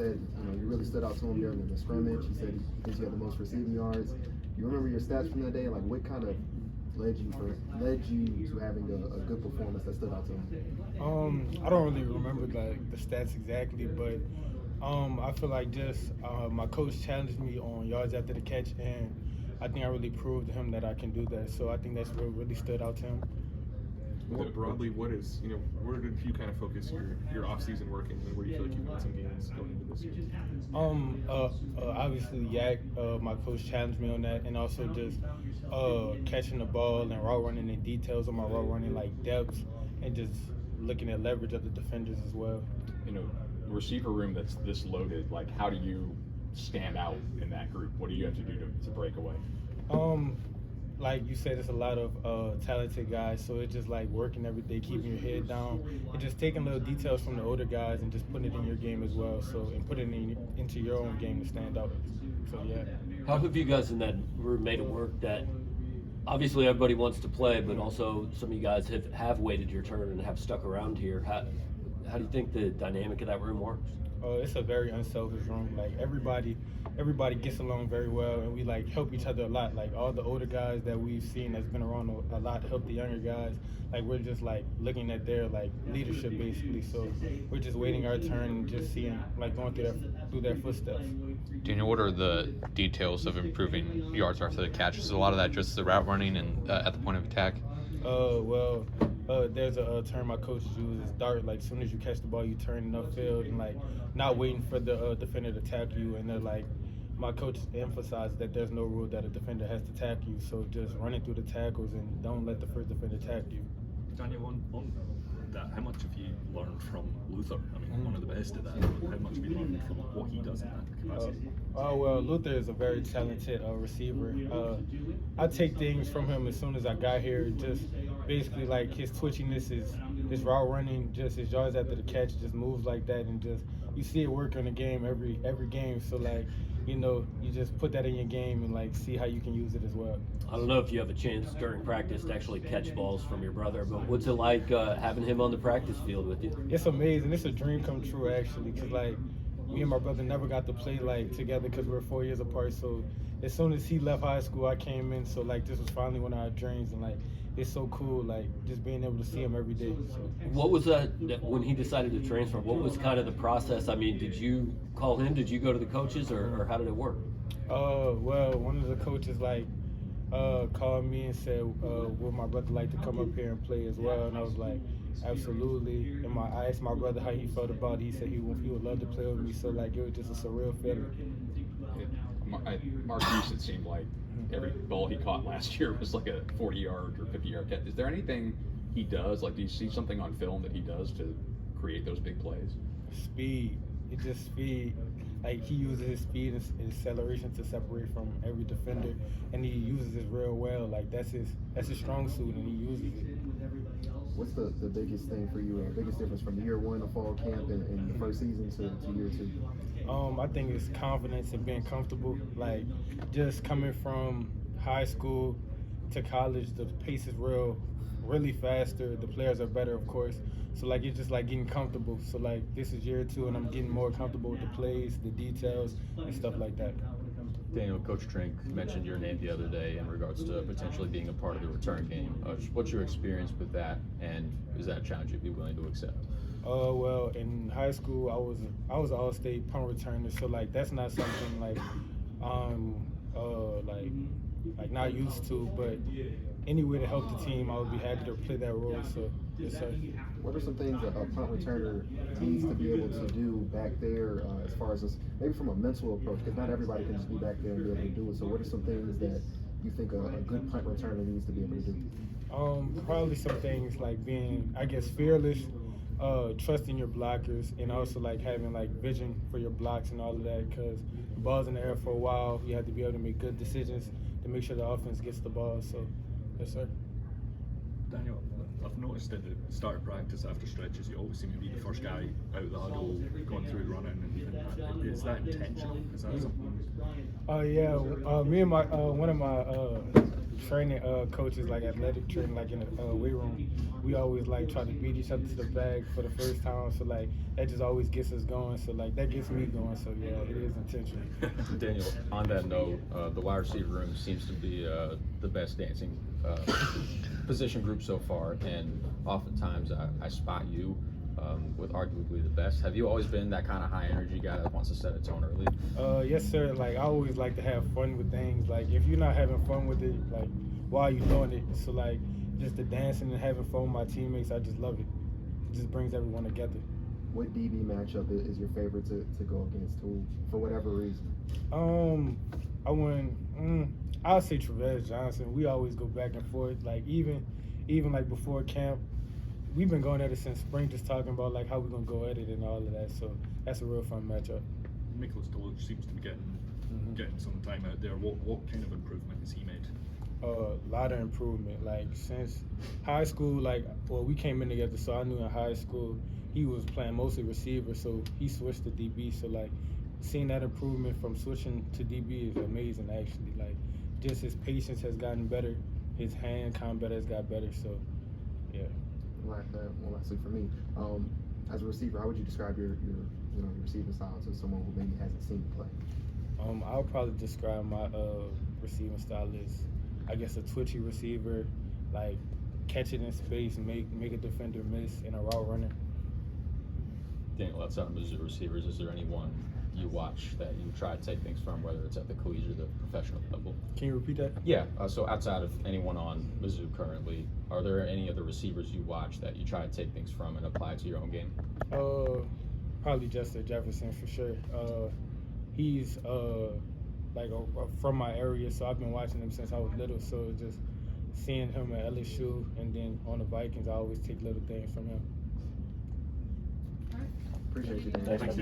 said, you really stood out to him during the scrimmage. He said he thinks you had the most receiving yards. You remember your stats from that day? Like, what kind of led you to having a good performance that stood out to him? I don't really remember the stats exactly, but I feel like just my coach challenged me on yards after the catch, and I think I really proved to him that I can do that. So I think that's what really stood out to him. More broadly, where did you kind of focus your off-season work and where do you feel like you won some games going into this year? Obviously, Yak, my coach challenged me on that, and also just catching the ball and route running and details on my route running, like depth, and just looking at leverage of the defenders as well. Receiver room that's this loaded, like how do you stand out in that group? What do you have to do to break away? Like you said, there's a lot of talented guys, so it's just like working every day, keeping your head down, and just taking little details from the older guys and just putting it in your game as well. So and putting it into your own game to stand out. So yeah. How have you guys in that room made it work? That obviously everybody wants to play, but also some of you guys have waited your turn and have stuck around here. How do you think the dynamic of that room works? It's a very unselfish room. Like everybody gets along very well, and we like help each other a lot. Like all the older guys that we've seen that's been around a lot help the younger guys. Like we're just like looking at their like leadership basically. So we're just waiting our turn and just seeing like going through their footsteps. Daniel, what are the details of improving yards after the catch? Is a lot of that just the route running and at the point of attack? There's a term my coaches use is dart. Like as soon as you catch the ball, you turn it upfield and like not waiting for the defender to tackle you. And they're like, my coach emphasized that there's no rule that a defender has to tackle you. So just running through the tackles and don't let the first defender tackle you. Daniel, on that, how much have you learned from Luther? I mean, one of the best at that. How much have you learned from what he does in that capacity? Well, Luther is a very talented receiver. I take things from him as soon as I got here. Just basically like his twitchiness, his route running, just his yards after the catch, just moves like that, and just you see it work in the game every game. So like, you just put that in your game and like see how you can use it as well. I don't know if you have a chance during practice to actually catch balls from your brother, but what's it like having him on the practice field with you? It's amazing. It's a dream come true actually, because like me and my brother never got to play like together because we're 4 years apart. So as soon as he left high school, I came in. So like this was finally one of our dreams, and like it's so cool, like just being able to see him every day. So. What was that when he decided to transfer? What was kind of the process? I mean, did you call him? Did you go to the coaches, or how did it work? Well, one of the coaches called me and said, would my brother like to come up here and play as well? And I was like, absolutely. And I asked my brother how he felt about it. He said he would love to play with me. So like it was just a surreal feeling. Mark Hughes, it seemed like every ball he caught last year was like a 40-yard or 50-yard catch. Is there anything he does? Like, do you see something on film that he does to create those big plays? Speed. It's just speed. Like he uses his speed and acceleration to separate from every defender, and he uses it real well. Like that's his strong suit, and he uses it. What's the biggest thing for you, biggest difference from year one of fall camp and the first season to year two? I think it's confidence and being comfortable. Like just coming from high school to college, the pace is really faster. The players are better, of course. So like it's just like getting comfortable. So like this is year two, and I'm getting more comfortable with the plays, the details, and stuff like that. Daniel, Coach Trink mentioned your name the other day in regards to potentially being a part of the return game. What's your experience with that, and is that a challenge you'd be willing to accept? Well, in high school, I was an all-state punt returner, so like that's not something like like not used to, but any way to help the team, I would be happy to play that role. So yes, sir. What are some things that a punt returner needs to be able to do back there, as far as this, maybe from a mental approach? Because not everybody can just be back there and be able to do it. So what are some things that you think a good punt returner needs to be able to do? Probably some things like being, I guess, fearless, trusting your blockers, and also like having like vision for your blocks and all of that. Because the ball's in the air for a while, you have to be able to make good decisions to make sure the offense gets the ball. So, yes, sir. Daniel, I've noticed at the start of practice after stretches, you always seem to be the first guy out of the huddle, going through running, and is that intentional? Is that something? Yeah. Me and one of my training coaches, like athletic training, like in the weight room, we always like try to beat each other to the bag for the first time. So like that just always gets us going. So like that gets me going. So yeah, it is intentional. Daniel, on that note, the wide receiver room seems to be the best dancing position group so far, and oftentimes I spot you with arguably the best. Have you always been that kind of high energy guy that wants to set a tone early? Yes, sir. Like I always like to have fun with things. Like if you're not having fun with it, like why are you doing it? So like just the dancing and having fun with my teammates, I just love it. It just brings everyone together. What DB matchup is your favorite to go against? Who, for whatever reason? I wouldn't. I'll say Travis Johnson. We always go back and forth. Like even like before camp, we've been going at it since spring, just talking about like how we're gonna go at it and all of that. So that's a real fun matchup. Nicholas Deloach seems to be getting some time out there. What kind of improvement has he made? A lot of improvement. Like since high school, we came in together, so I knew in high school he was playing mostly receiver, so he switched to DB. So like seeing that improvement from switching to DB is amazing actually. Like just his patience has gotten better, his hand combat has got better. So yeah. Lastly for me, as a receiver, how would you describe your receiving style to someone who maybe hasn't seen you play? I would probably describe my receiving style as, I guess, a twitchy receiver, like catch it in space, make a defender miss, and a route runner. Daniel, outside of Mizzou receivers, is there anyone you watch that you try to take things from, whether it's at the collegiate or the professional level? Can you repeat that? Yeah, so outside of anyone on Mizzou currently, are there any other receivers you watch that you try to take things from and apply to your own game? Probably Justin Jefferson for sure. He's from my area, so I've been watching him since I was little. So just seeing him at LSU and then on the Vikings, I always take little things from him. Appreciate you. Thank you.